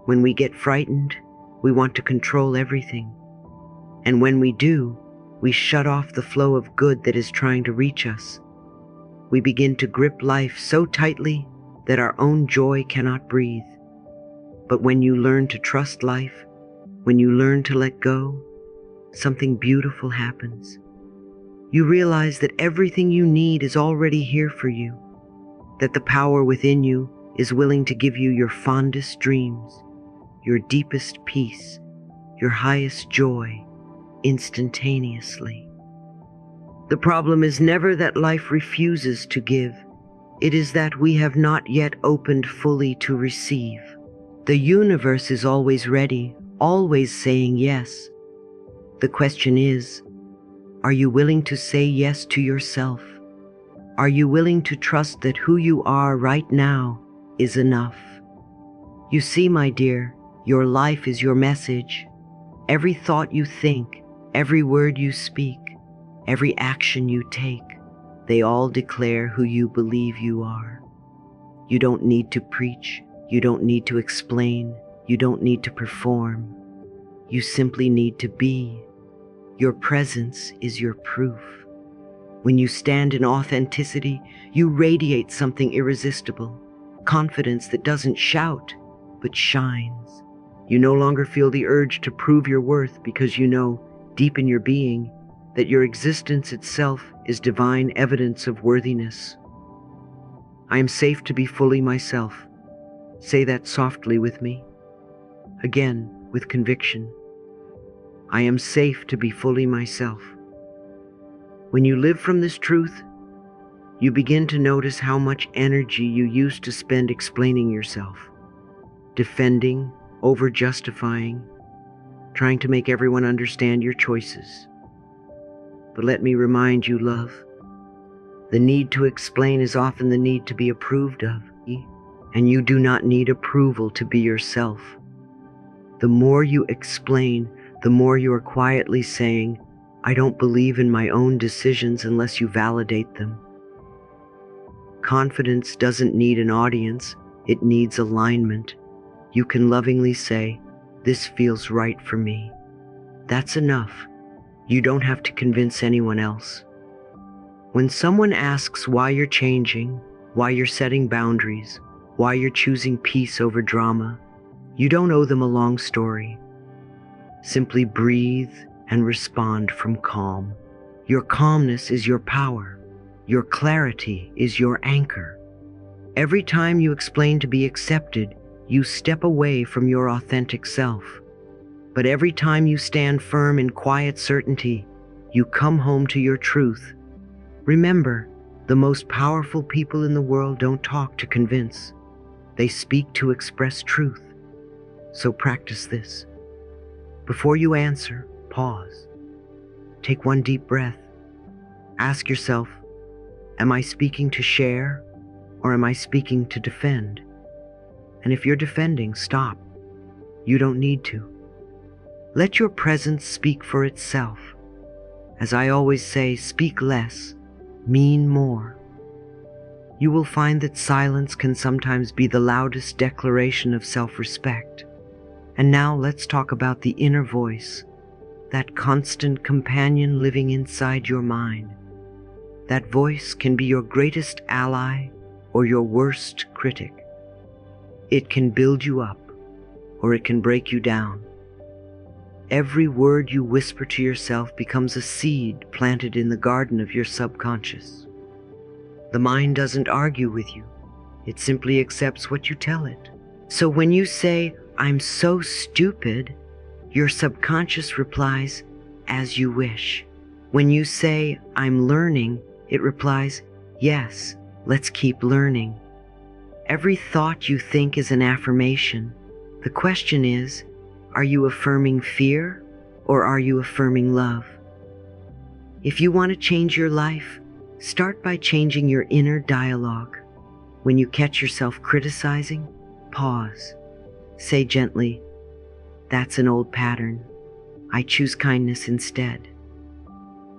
When we get frightened, we want to control everything. And when we do, we shut off the flow of good that is trying to reach us. We begin to grip life so tightly that our own joy cannot breathe. But when you learn to trust life, when you learn to let go, something beautiful happens. You realize that everything you need is already here for you, that the power within you is willing to give you your fondest dreams, your deepest peace, your highest joy, instantaneously. The problem is never that life refuses to give. It is that we have not yet opened fully to receive. The universe is always ready, always saying yes. The question is, are you willing to say yes to yourself? Are you willing to trust that who you are right now is enough? You see, my dear, your life is your message. Every thought you think, every word you speak, every action you take, they all declare who you believe you are. You don't need to preach. You don't need to explain. You don't need to perform. You simply need to be. Your presence is your proof. When you stand in authenticity, you radiate something irresistible, confidence that doesn't shout, but shines. You no longer feel the urge to prove your worth because you know, deep in your being, that your existence itself is divine evidence of worthiness. I am safe to be fully myself. Say that softly with me. Again, with conviction. I am safe to be fully myself. When you live from this truth, you begin to notice how much energy you used to spend explaining yourself, defending, over-justifying, trying to make everyone understand your choices. But let me remind you, love, the need to explain is often the need to be approved of, and you do not need approval to be yourself. The more you explain, the more you are quietly saying, I don't believe in my own decisions unless you validate them. Confidence doesn't need an audience, it needs alignment. You can lovingly say, this feels right for me. That's enough. You don't have to convince anyone else. When someone asks why you're changing, why you're setting boundaries, why you're choosing peace over drama, you don't owe them a long story. Simply breathe and respond from calm. Your calmness is your power. Your clarity is your anchor. Every time you explain to be accepted, you step away from your authentic self. But every time you stand firm in quiet certainty, you come home to your truth. Remember, the most powerful people in the world don't talk to convince. They speak to express truth. So practice this. Before you answer, pause. Take one deep breath. Ask yourself, am I speaking to share or am I speaking to defend? And if you're defending, stop. You don't need to. Let your presence speak for itself. As I always say, speak less, mean more. You will find that silence can sometimes be the loudest declaration of self-respect. And now let's talk about the inner voice, that constant companion living inside your mind. That voice can be your greatest ally or your worst critic. It can build you up or it can break you down. Every word you whisper to yourself becomes a seed planted in the garden of your subconscious. The mind doesn't argue with you. It simply accepts what you tell it. So when you say, I'm so stupid, your subconscious replies, as you wish. When you say, I'm learning, it replies, yes, let's keep learning. Every thought you think is an affirmation. The question is, are you affirming fear or are you affirming love? If you want to change your life, start by changing your inner dialogue. When you catch yourself criticizing, pause. Say gently, that's an old pattern. I choose kindness instead.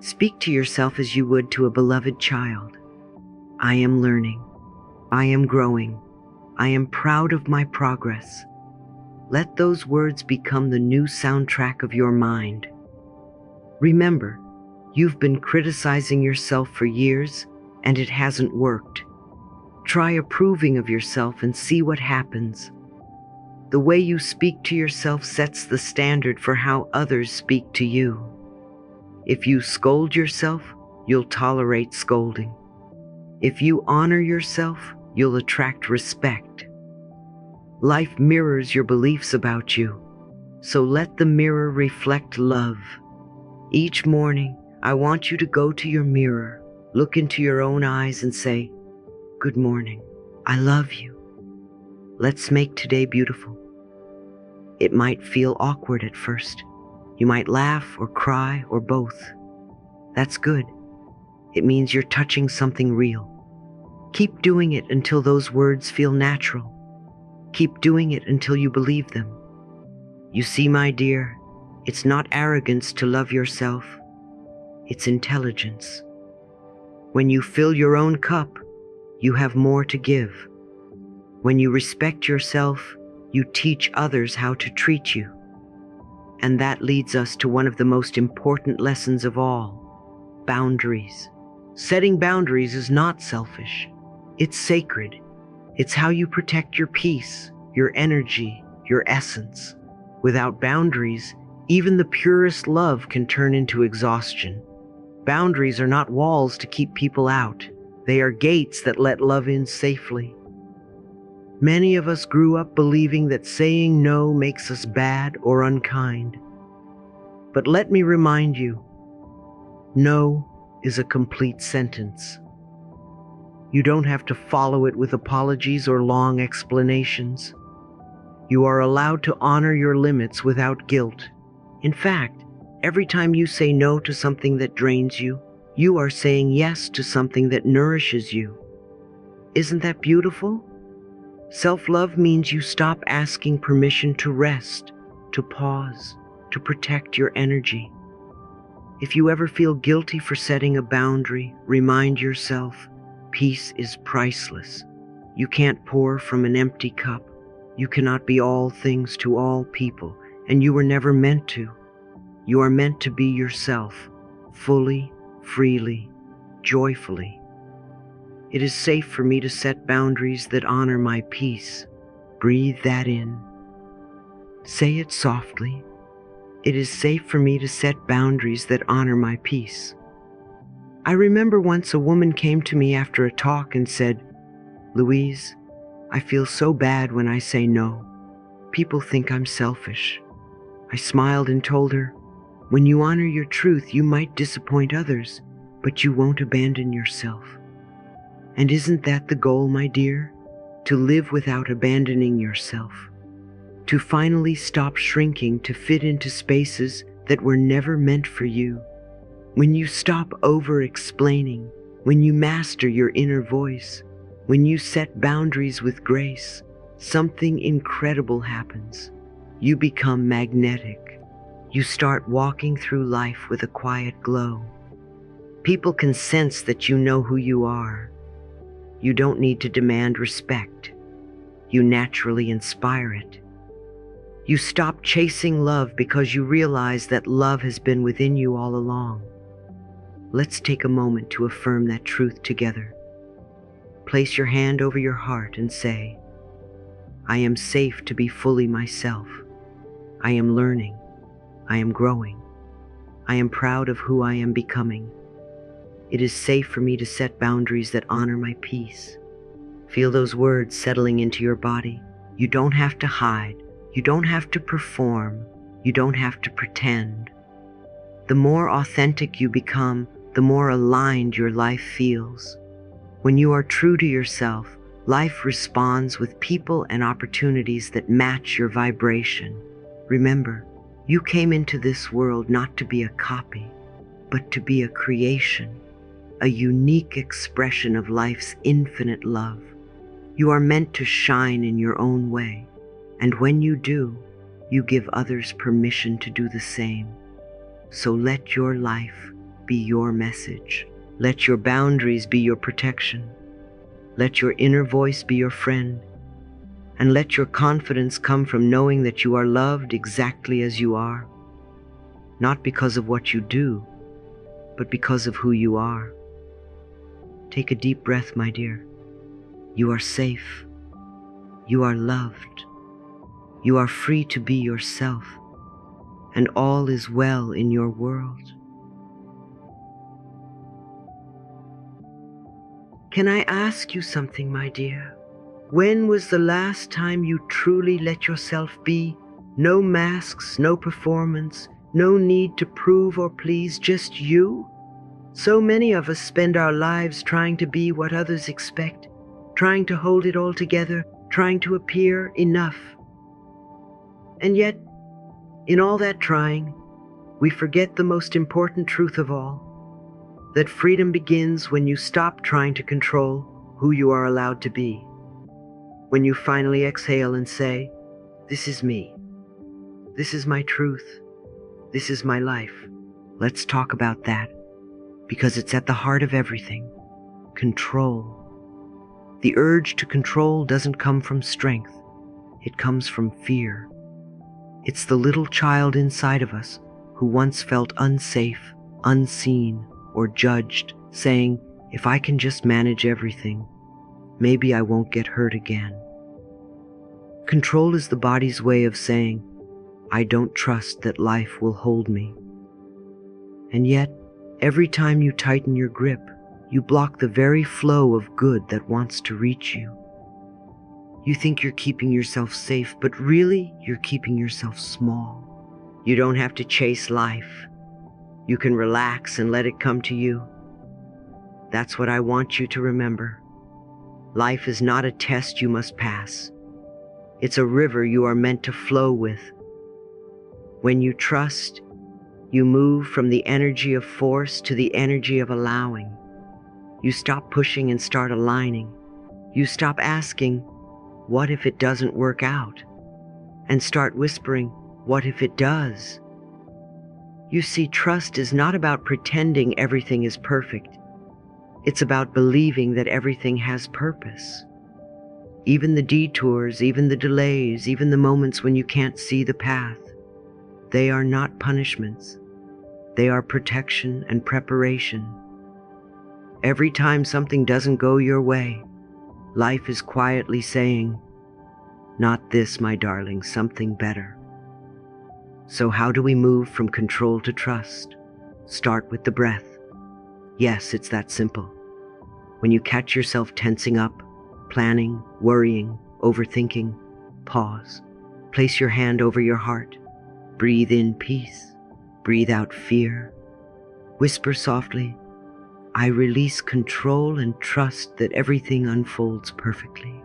Speak to yourself as you would to a beloved child. I am learning. I am growing. I am proud of my progress. Let those words become the new soundtrack of your mind. Remember, you've been criticizing yourself for years, and it hasn't worked. Try approving of yourself and see what happens. The way you speak to yourself sets the standard for how others speak to you. If you scold yourself, you'll tolerate scolding. If you honor yourself, you'll attract respect. Life mirrors your beliefs about you, so let the mirror reflect love. Each morning, I want you to go to your mirror, look into your own eyes and say, "Good morning, I love you. Let's make today beautiful." It might feel awkward at first. You might laugh or cry or both. That's good. It means you're touching something real. Keep doing it until those words feel natural. Keep doing it until you believe them. You see, my dear, it's not arrogance to love yourself. It's intelligence. When you fill your own cup, you have more to give. When you respect yourself, you teach others how to treat you. And that leads us to one of the most important lessons of all: boundaries. Setting boundaries is not selfish. It's sacred. It's how you protect your peace, your energy, your essence. Without boundaries, even the purest love can turn into exhaustion. Boundaries are not walls to keep people out. They are gates that let love in safely. Many of us grew up believing that saying no makes us bad or unkind. But let me remind you, no is a complete sentence. You don't have to follow it with apologies or long explanations. You are allowed to honor your limits without guilt. In fact, every time you say no to something that drains you, you are saying yes to something that nourishes you. Isn't that beautiful? Self-love means you stop asking permission to rest, to pause, to protect your energy. If you ever feel guilty for setting a boundary, remind yourself, peace is priceless. You can't pour from an empty cup. You cannot be all things to all people, and you were never meant to. You are meant to be yourself, fully, freely, joyfully. It is safe for me to set boundaries that honor my peace. Breathe that in. Say it softly. It is safe for me to set boundaries that honor my peace. I remember once a woman came to me after a talk and said, "Louise, I feel so bad when I say no. People think I'm selfish." I smiled and told her, "When you honor your truth, you might disappoint others, but you won't abandon yourself." And isn't that the goal, my dear? To live without abandoning yourself. To finally stop shrinking to fit into spaces that were never meant for you. When you stop over-explaining, when you master your inner voice, when you set boundaries with grace, something incredible happens. You become magnetic. You start walking through life with a quiet glow. People can sense that you know who you are. You don't need to demand respect. You naturally inspire it. You stop chasing love because you realize that love has been within you all along. Let's take a moment to affirm that truth together. Place your hand over your heart and say, "I am safe to be fully myself. I am learning. I am growing. I am proud of who I am becoming. It is safe for me to set boundaries that honor my peace." Feel those words settling into your body. You don't have to hide. You don't have to perform. You don't have to pretend. The more authentic you become, the more aligned your life feels. When you are true to yourself, life responds with people and opportunities that match your vibration. Remember, you came into this world not to be a copy, but to be a creation, a unique expression of life's infinite love. You are meant to shine in your own way, and when you do, you give others permission to do the same. So let your life be your message. Let your boundaries be your protection. Let your inner voice be your friend. and let your confidence come from knowing that you are loved exactly as you are, not because of what you do, but because of who you are. Take a deep breath, my dear. You are safe. You are loved. You are free to be yourself, and all is well in your world. Can I ask you something, my dear? When was the last time you truly let yourself be? No masks, no performance, no need to prove or please, just you? So many of us spend our lives trying to be what others expect, trying to hold it all together, trying to appear enough. And yet, in all that trying, we forget the most important truth of all, that freedom begins when you stop trying to control who you are allowed to be. When you finally exhale and say, "This is me. This is my truth. This is my life." Let's talk about that, because it's at the heart of everything. Control. The urge to control doesn't come from strength. It comes from fear. It's the little child inside of us who once felt unsafe, unseen, or judged, saying, "If I can just manage everything, maybe I won't get hurt again." Control is the body's way of saying, "I don't trust that life will hold me." And yet, every time you tighten your grip, you block the very flow of good that wants to reach you. You think you're keeping yourself safe, but really you're keeping yourself small. You don't have to chase life. You can relax and let it come to you. That's what I want you to remember. Life is not a test you must pass. It's a river you are meant to flow with. When you trust, you move from the energy of force to the energy of allowing. You stop pushing and start aligning. You stop asking, "What if it doesn't work out?" and start whispering, "What if it does?" You see, trust is not about pretending everything is perfect. It's about believing that everything has purpose. Even the detours, even the delays, even the moments when you can't see the path, they are not punishments. They are protection and preparation. Every time something doesn't go your way, life is quietly saying, "Not this, my darling, something better." So how do we move from control to trust? Start with the breath. Yes, it's that simple. When you catch yourself tensing up, planning, worrying, overthinking, pause. Place your hand over your heart. Breathe in peace. Breathe out fear. Whisper softly, "I release control and trust that everything unfolds perfectly."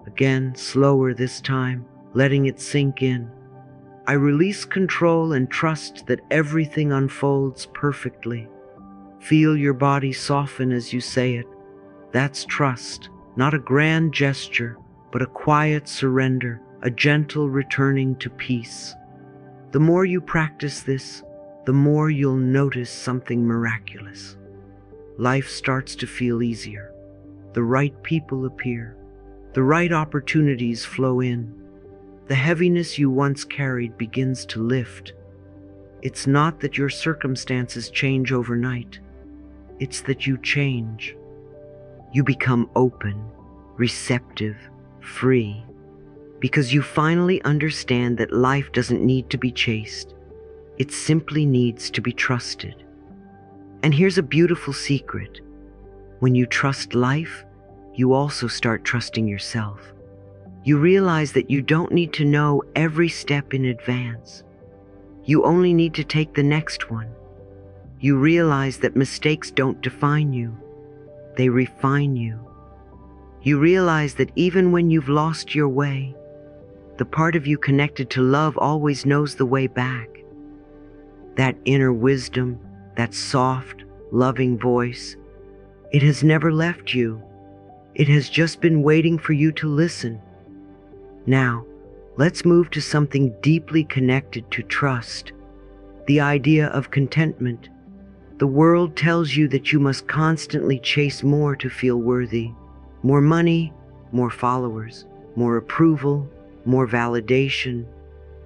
Again, slower this time, letting it sink in. "I release control and trust that everything unfolds perfectly." Feel your body soften as you say it. That's trust, not a grand gesture, but a quiet surrender, a gentle returning to peace. The more you practice this, the more you'll notice something miraculous. Life starts to feel easier. The right people appear. The right opportunities flow in. The heaviness you once carried begins to lift. It's not that your circumstances change overnight. It's that you change. You become open, receptive, free, because you finally understand that life doesn't need to be chased. It simply needs to be trusted. And here's a beautiful secret. When you trust life, you also start trusting yourself. You realize that you don't need to know every step in advance. You only need to take the next one. You realize that mistakes don't define you. They refine you. You realize that even when you've lost your way, the part of you connected to love always knows the way back. That inner wisdom, that soft, loving voice, it has never left you. It has just been waiting for you to listen. Now, let's move to something deeply connected to trust, the idea of contentment. The world tells you that you must constantly chase more to feel worthy, more money, more followers. more approval, more validation.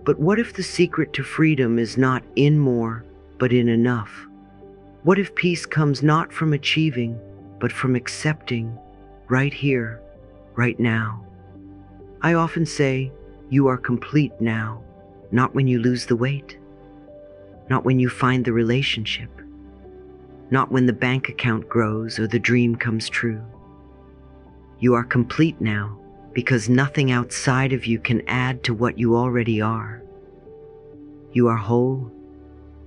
But what if the secret to freedom is not in more, but in enough? What if peace comes not from achieving, but from accepting, right here, right now? I often say, you are complete now, not when you lose the weight, not when you find the relationship, not when the bank account grows or the dream comes true. You are complete now because nothing outside of you can add to what you already are. You are whole,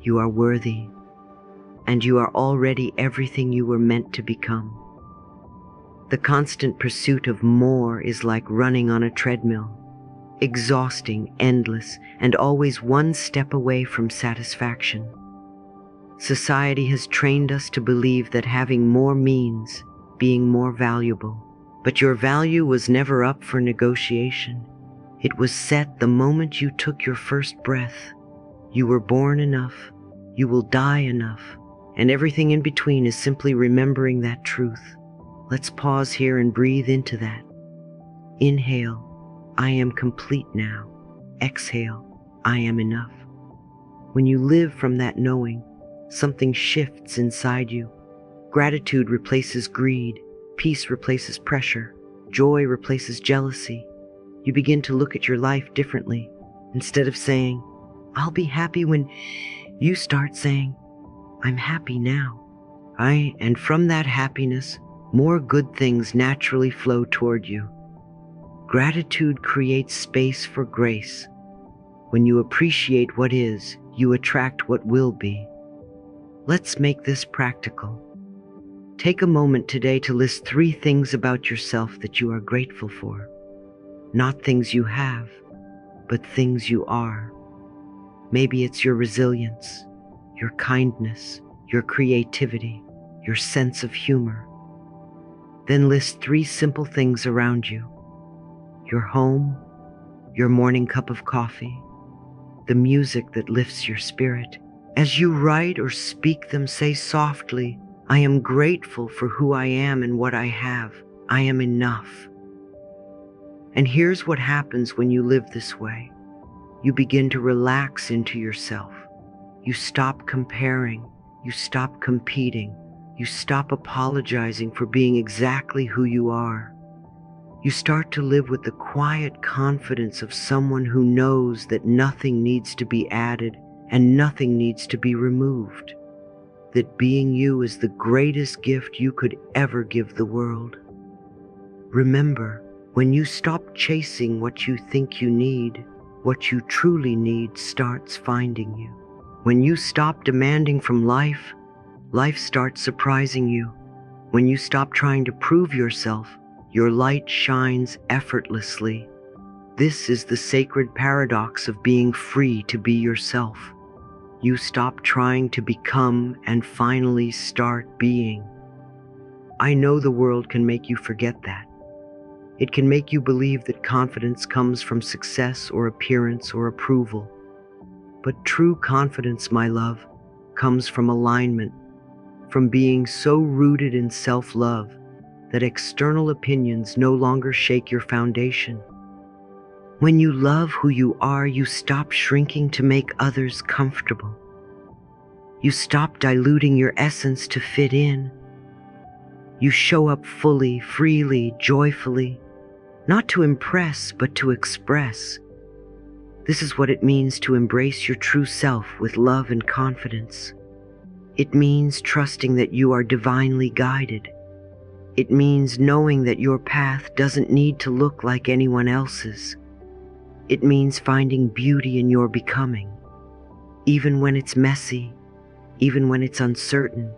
you are worthy, and you are already everything you were meant to become. The constant pursuit of more is like running on a treadmill, exhausting, endless, and always one step away from satisfaction. Society has trained us to believe that having more means being more valuable, but your value was never up for negotiation. It was set the moment you took your first breath. You were born enough, you will die enough, and everything in between is simply remembering that truth. Let's pause here and breathe into that. Inhale, I am complete now. Exhale, I am enough. When you live from that knowing, something shifts inside you. Gratitude replaces greed, peace replaces pressure, joy replaces jealousy. You begin to look at your life differently. Instead of saying, I'll be happy when, you start saying, I'm happy now. And from that happiness, more good things naturally flow toward you. Gratitude creates space for grace. When you appreciate what is, you attract what will be. Let's make this practical. Take a moment today to list 3 things about yourself that you are grateful for. Not things you have, but things you are. Maybe it's your resilience, your kindness, your creativity, your sense of humor. Then list 3 simple things around you. Your home, your morning cup of coffee, the music that lifts your spirit. As you write or speak them, say softly, I am grateful for who I am and what I have. I am enough. And here's what happens when you live this way. You begin to relax into yourself. You stop comparing. You stop competing. You stop apologizing for being exactly who you are. You start to live with the quiet confidence of someone who knows that nothing needs to be added and nothing needs to be removed. That being you is the greatest gift you could ever give the world. Remember, when you stop chasing what you think you need, what you truly need starts finding you. When you stop demanding from life, life starts surprising you. When you stop trying to prove yourself, your light shines effortlessly. This is the sacred paradox of being free to be yourself. You stop trying to become and finally start being. I know the world can make you forget that. It can make you believe that confidence comes from success or appearance or approval. But true confidence, my love, comes from alignment, from being so rooted in self-love that external opinions no longer shake your foundation. When you love who you are, you stop shrinking to make others comfortable. You stop diluting your essence to fit in. You show up fully, freely, joyfully, not to impress, but to express. This is what it means to embrace your true self with love and confidence. It means trusting that you are divinely guided. It means knowing that your path doesn't need to look like anyone else's. It means finding beauty in your becoming, even when it's messy, even when it's uncertain.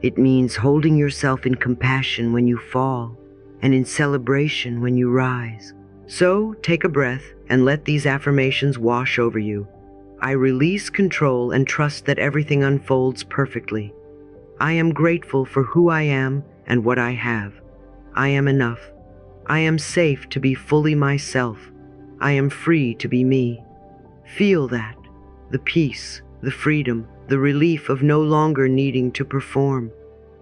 It means holding yourself in compassion when you fall, and in celebration when you rise. So take a breath and let these affirmations wash over you. I release control and trust that everything unfolds perfectly. I am grateful for who I am and what I have. I am enough. I am safe to be fully myself. I am free to be me. Feel that, the peace, the freedom, the relief of no longer needing to perform.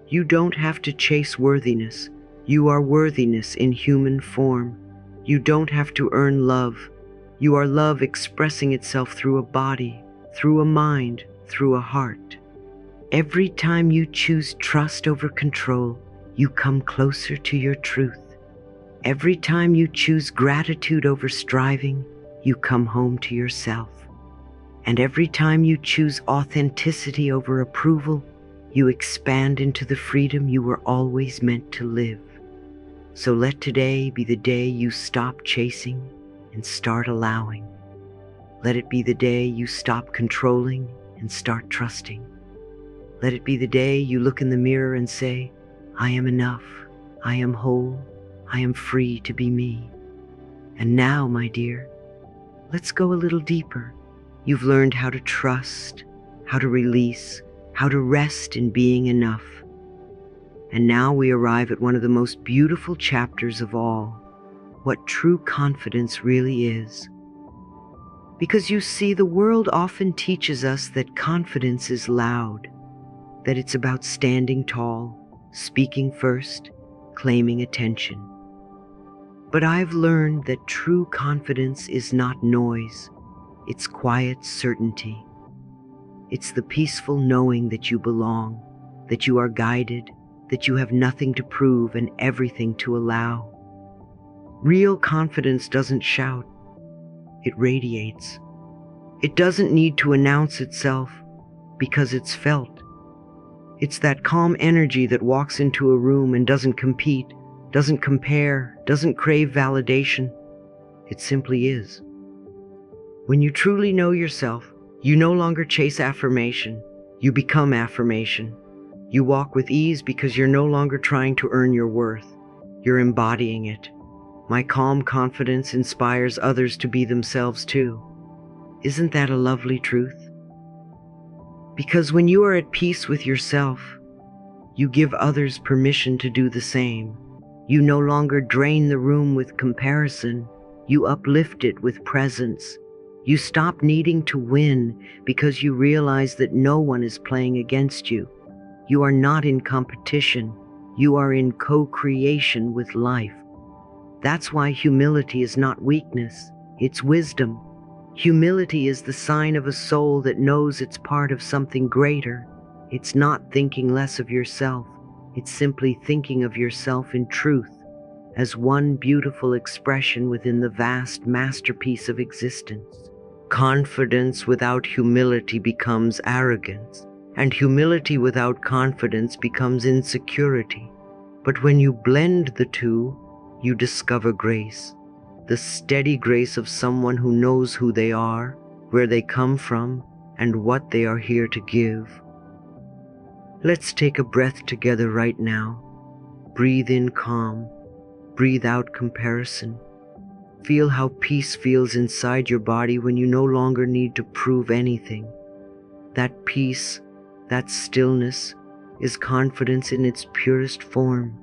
You don't have to chase worthiness. You are worthiness in human form. You don't have to earn love. You are love expressing itself through a body, through a mind, through a heart. Every time you choose trust over control, you come closer to your truth. Every time you choose gratitude over striving, you come home to yourself. And every time you choose authenticity over approval, you expand into the freedom you were always meant to live. So let today be the day you stop chasing and start allowing. Let it be the day you stop controlling and start trusting. Let it be the day you look in the mirror and say, I am enough, I am whole, I am free to be me. And now, my dear, let's go a little deeper. You've learned how to trust, how to release, how to rest in being enough. And now we arrive at one of the most beautiful chapters of all, what true confidence really is. Because you see, the world often teaches us that confidence is loud, that it's about standing tall, speaking first, claiming attention. But I've learned that true confidence is not noise, it's quiet certainty. It's the peaceful knowing that you belong, that you are guided, that you have nothing to prove and everything to allow. Real confidence doesn't shout, it radiates. It doesn't need to announce itself because it's felt. It's that calm energy that walks into a room and doesn't compete, doesn't compare, doesn't crave validation. It simply is. When you truly know yourself, you no longer chase affirmation, you become affirmation. You walk with ease because you're no longer trying to earn your worth. You're embodying it. My calm confidence inspires others to be themselves too. Isn't that a lovely truth? Because when you are at peace with yourself, you give others permission to do the same. You no longer drain the room with comparison. You uplift it with presence. You stop needing to win because you realize that no one is playing against you. You are not in competition. You are in co-creation with life. That's why humility is not weakness, it's wisdom. Humility is the sign of a soul that knows it's part of something greater. It's not thinking less of yourself. It's simply thinking of yourself in truth, as one beautiful expression within the vast masterpiece of existence. Confidence without humility becomes arrogance, and humility without confidence becomes insecurity. But when you blend the two, you discover grace, the steady grace of someone who knows who they are, where they come from, and what they are here to give. Let's take a breath together right now. Breathe in calm, breathe out comparison. Feel how peace feels inside your body when you no longer need to prove anything. That peace, that stillness, is confidence in its purest form.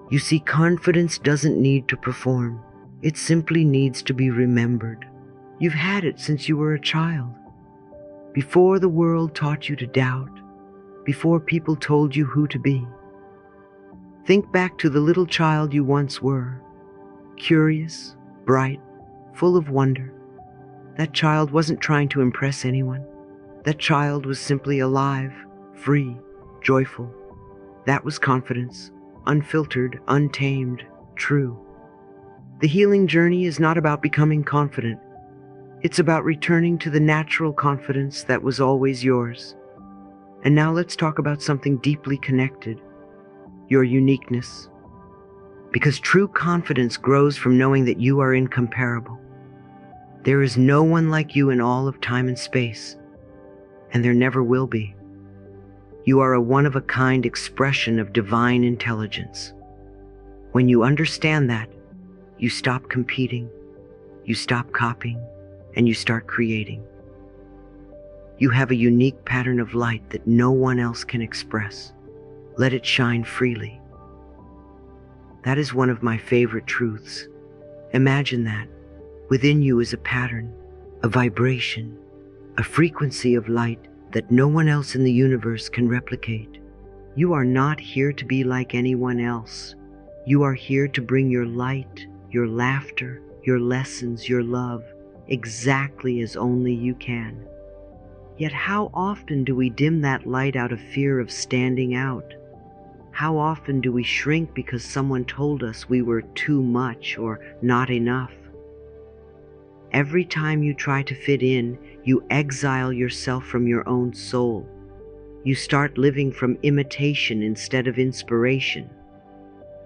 You see, confidence doesn't need to perform. It simply needs to be remembered. You've had it since you were a child. Before the world taught you to doubt, before people told you who to be. Think back to the little child you once were. Curious, bright, full of wonder. That child wasn't trying to impress anyone. That child was simply alive, free, joyful. That was confidence, unfiltered, untamed, true. The healing journey is not about becoming confident. It's about returning to the natural confidence that was always yours. And now let's talk about something deeply connected, your uniqueness. Because true confidence grows from knowing that you are incomparable. There is no one like you in all of time and space, and there never will be. You are a one-of-a-kind expression of divine intelligence. When you understand that, you stop competing, you stop copying, and you start creating. You have a unique pattern of light that no one else can express. Let it shine freely. That is one of my favorite truths. Imagine that. Within you is a pattern, a vibration, a frequency of light that no one else in the universe can replicate. You are not here to be like anyone else. You are here to bring your light, your laughter, your lessons, your love, exactly as only you can. Yet how often do we dim that light out of fear of standing out? How often do we shrink because someone told us we were too much or not enough? Every time you try to fit in, you exile yourself from your own soul. You start living from imitation instead of inspiration.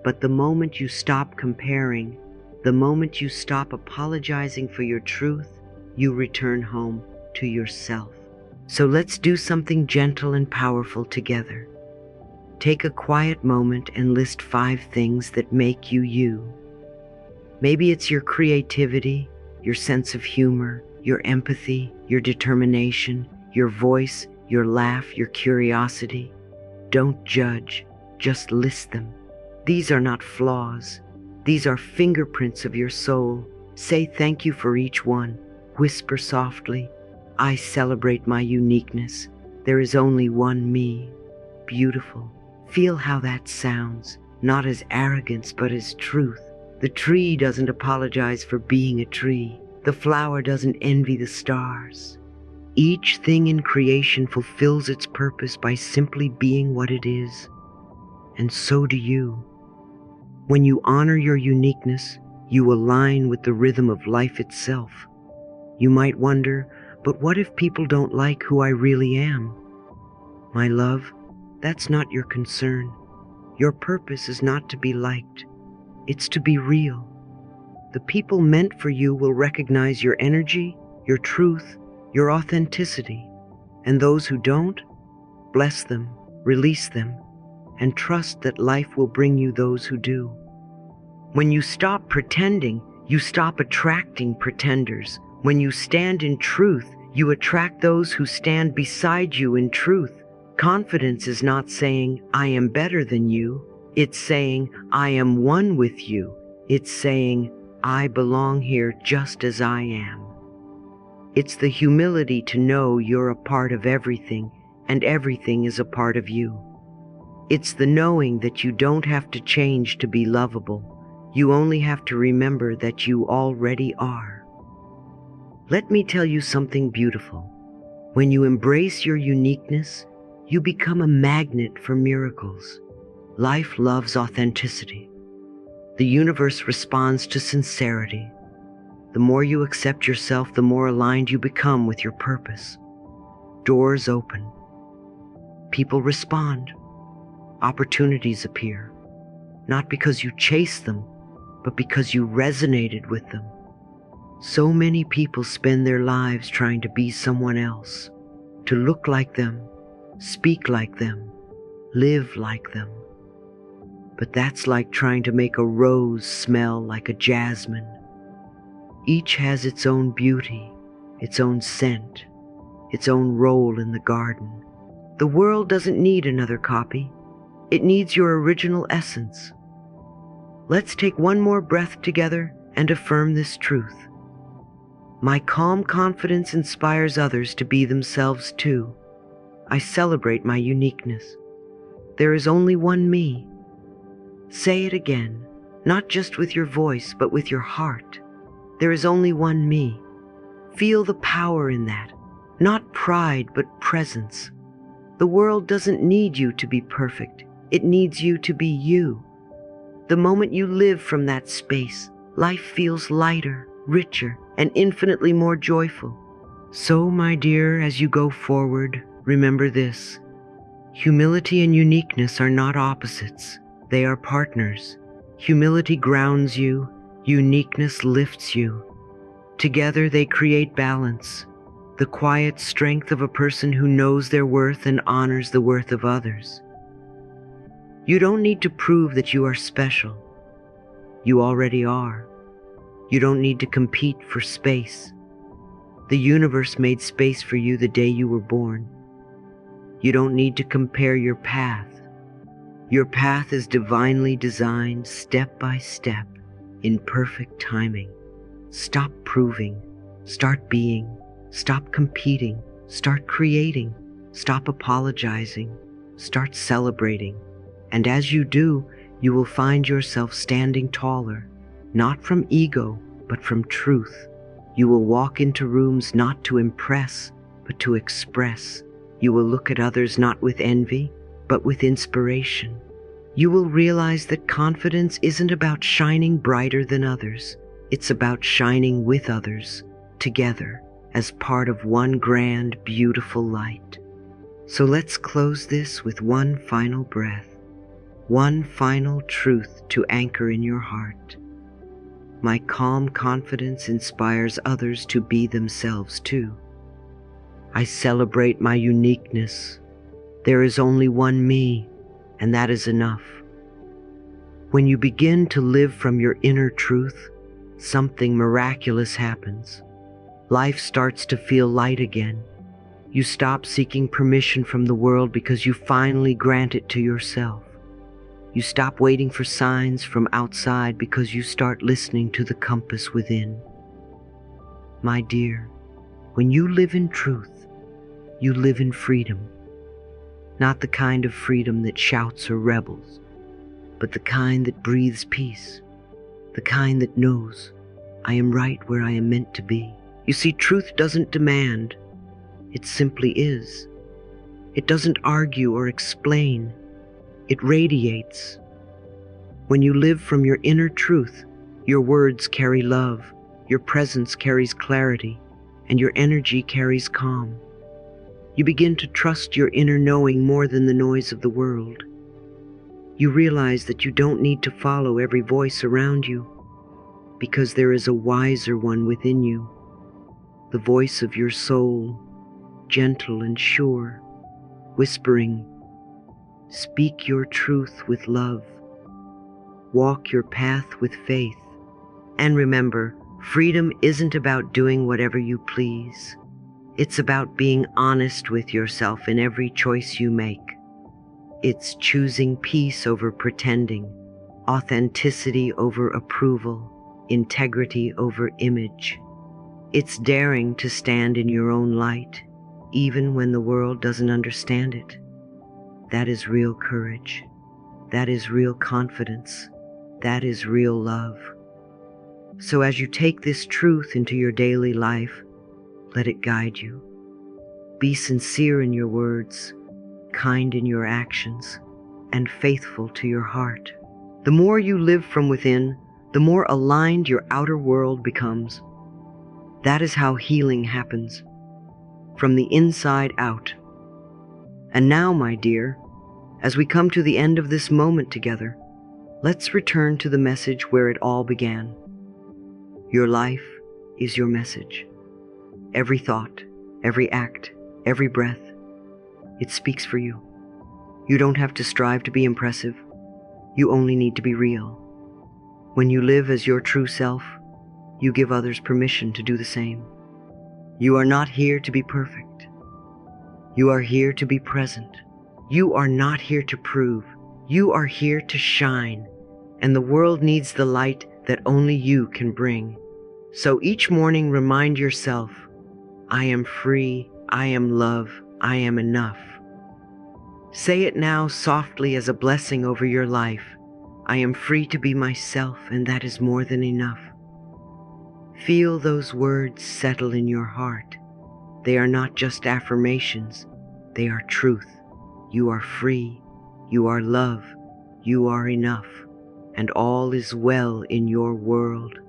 But the moment you stop comparing, the moment you stop apologizing for your truth, you return home to yourself. So let's do something gentle and powerful together. Take a quiet moment and list 5 things that make you you. Maybe it's your creativity, your sense of humor, your empathy, your determination, your voice, your laugh, your curiosity. Don't judge, just list them. These are not flaws. These are fingerprints of your soul. Say thank you for each one. Whisper softly, I celebrate my uniqueness. There is only one me. Beautiful. Feel how that sounds, not as arrogance, but as truth. The tree doesn't apologize for being a tree. The flower doesn't envy the stars. Each thing in creation fulfills its purpose by simply being what it is. And so do you. When you honor your uniqueness, you align with the rhythm of life itself. You might wonder, but what if people don't like who I really am? My love, that's not your concern. Your purpose is not to be liked. It's to be real. The people meant for you will recognize your energy, your truth, your authenticity. And those who don't, bless them, release them, and trust that life will bring you those who do. When you stop pretending, you stop attracting pretenders. When you stand in truth, you attract those who stand beside you in truth. Confidence is not saying, I am better than you. It's saying, I am one with you. It's saying, I belong here just as I am. It's the humility to know you're a part of everything, and everything is a part of you. It's the knowing that you don't have to change to be lovable. You only have to remember that you already are. Let me tell you something beautiful. When you embrace your uniqueness, you become a magnet for miracles. Life loves authenticity. The universe responds to sincerity. The more you accept yourself, the more aligned you become with your purpose. Doors open. People respond. Opportunities appear. Not because you chase them, but because you resonated with them. So many people spend their lives trying to be someone else, to look like them, speak like them, live like them. But that's like trying to make a rose smell like a jasmine. Each has its own beauty, its own scent, its own role in the garden. The world doesn't need another copy. It needs your original essence. Let's take one more breath together and affirm this truth. My calm confidence inspires others to be themselves too. I celebrate my uniqueness. There is only one me. Say it again, not just with your voice, but with your heart. There is only one me. Feel the power in that. Not pride, but presence. The world doesn't need you to be perfect. It needs you to be you. The moment you live from that space, life feels lighter, richer, and infinitely more joyful. So, my dear, as you go forward, remember this. Humility and uniqueness are not opposites. They are partners. Humility grounds you. Uniqueness lifts you. Together they create balance. The quiet strength of a person who knows their worth and honors the worth of others. You don't need to prove that you are special. You already are. You don't need to compete for space. The universe made space for you the day you were born. You don't need to compare your path. Your path is divinely designed step by step in perfect timing. Stop proving. Start being. Stop competing. Start creating. Stop apologizing. Start celebrating. And as you do, you will find yourself standing taller, not from ego, but from truth. You will walk into rooms not to impress, but to express. You will look at others not with envy, but with inspiration. You will realize that confidence isn't about shining brighter than others. It's about shining with others, together, as part of one grand, beautiful light. So let's close this with one final breath, one final truth to anchor in your heart. My calm confidence inspires others to be themselves too. I celebrate my uniqueness. There is only one me, and that is enough. When you begin to live from your inner truth, something miraculous happens. Life starts to feel light again. You stop seeking permission from the world because you finally grant it to yourself. You stop waiting for signs from outside because you start listening to the compass within. My dear, when you live in truth, you live in freedom. Not the kind of freedom that shouts or rebels, but the kind that breathes peace, the kind that knows, I am right where I am meant to be. You see, truth doesn't demand, it simply is. It doesn't argue or explain, it radiates. When you live from your inner truth, your words carry love, your presence carries clarity, and your energy carries calm. You begin to trust your inner knowing more than the noise of the world. You realize that you don't need to follow every voice around you, because there is a wiser one within you, the voice of your soul, gentle and sure, whispering, speak your truth with love, walk your path with faith, and remember, freedom isn't about doing whatever you please. It's about being honest with yourself in every choice you make. It's choosing peace over pretending, authenticity over approval, integrity over image. It's daring to stand in your own light, even when the world doesn't understand it. That is real courage. That is real confidence. That is real love. So as you take this truth into your daily life, let it guide you. Be sincere in your words, kind in your actions, and faithful to your heart. The more you live from within, the more aligned your outer world becomes. That is how healing happens, from the inside out. And now, my dear, as we come to the end of this moment together, let's return to the message where it all began. Your life is your message. Every thought, every act, every breath, it speaks for you. You don't have to strive to be impressive. You only need to be real. When you live as your true self, you give others permission to do the same. You are not here to be perfect. You are here to be present. You are not here to prove. You are here to shine, and the world needs the light that only you can bring. So each morning remind yourself, I am free, I am love, I am enough. Say it now softly as a blessing over your life. I am free to be myself, and that is more than enough. Feel those words settle in your heart. They are not just affirmations, they are truth. You are free, you are love, you are enough, and all is well in your world.